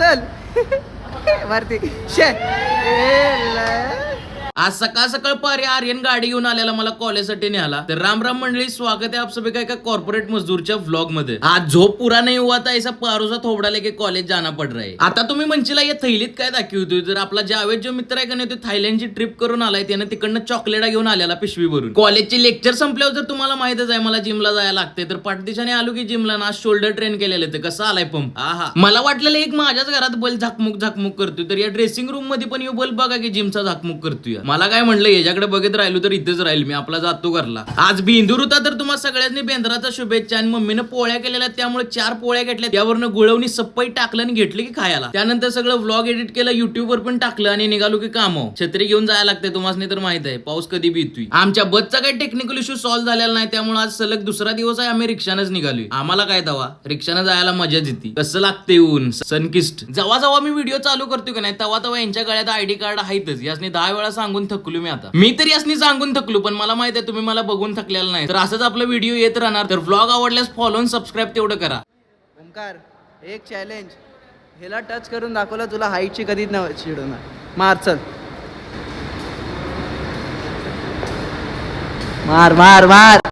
चल वरती शे आज सकाळ सकाळ पारी आर्यन गाडी घेऊन आलेला मला कॉलेजसाठी न्याला. तर राम राम मंडळी, स्वागत है आप सभी का एका कॉर्पोरेट मजदूरच्या व्लॉग मध्ये. आज झोप पुरा नाही हुआ था, ऐसा पारोसा थोबडा लेके कॉलेज जाना पड रहा है. आता तुम्ही म्हणशीला या थैलीत काय दाखवतोय, तर आपला जावेद जो मित्र आहे का नाही, तो थायलंडची ट्रिप करून आलाय. त्याने तिकडनं चॉकलेट घेऊन आलेला पिशवी भरून. कॉलेजचे लेक्चर संपल्यावर जर तुम्हाला माहितच आहे मला जिमला जायला लागते, तर पाठदिशाने आलो की जिमला ना शोल्डर ट्रेन केलेले. तर कसं आलाय पंप, आहा. मला वाटलेलं एक माझ्याच घरात बल्ब झाकमुक झाकमुक करतोय, तर या ड्रेसिंग रूम मध्ये पण बल्ब बघा की जिमचा झाकमुक करतोय. मला काय म्हणलं, याच्याकडे बघत राहिलो तर इथेच राहील मी, आपला जातो घरला. आज बेंदूर होता, तर तुम्हाला सगळ्यांनी बेंद्राचा शुभेच्छा. आणि मम्मीनं पोळ्या केलेल्या, त्यामुळे 4 पोळ्या घेतल्या. त्यावरनं गुळवणी सप्पई टाकलं आणि घेतली की खायला. त्यानंतर सगळं व्लॉग एडिट केलं, युट्यूब वर पण टाकलं आणि निघालो की काम. छत्री घेऊन जायला लागते, तुम्हाला तर माहित आहे पाऊस कधी बी येतोय. आमच्या बसचा काही टेक्निकल इश्यू सॉल्व्ह झालेला नाही, त्यामुळे आज सलग दुसरा दिवस आहे आम्ही रिक्षानच निघालोय. आम्हाला काय तवा रिक्षानं जायला मजाच येते. कसं लागते ऊन सनकिस्ट. जेव्हा जेव्हा मी व्हिडिओ चालू करतोय का नाही, तेव्हा यांच्या गळ्यात आयडी कार्ड आहेतच. यासनी 10 वेळा सांगून थकलो मी. आता मी तरी यासनी सांगून थकलो, पण मला माहित आहे तुम्ही मला बघून थकलेला नाही. तर असंच आपला व्हिडिओ येत राहणार. तर व्लॉग आवडल्यास फॉलो आणि सबस्क्राईब तेवढं करा. ओमकार, एक चॅलेंज, ह्याला टच करून दाखवलं तुला हाईटची कधीच नाही चिडवणार. मार, चल मार मार मार.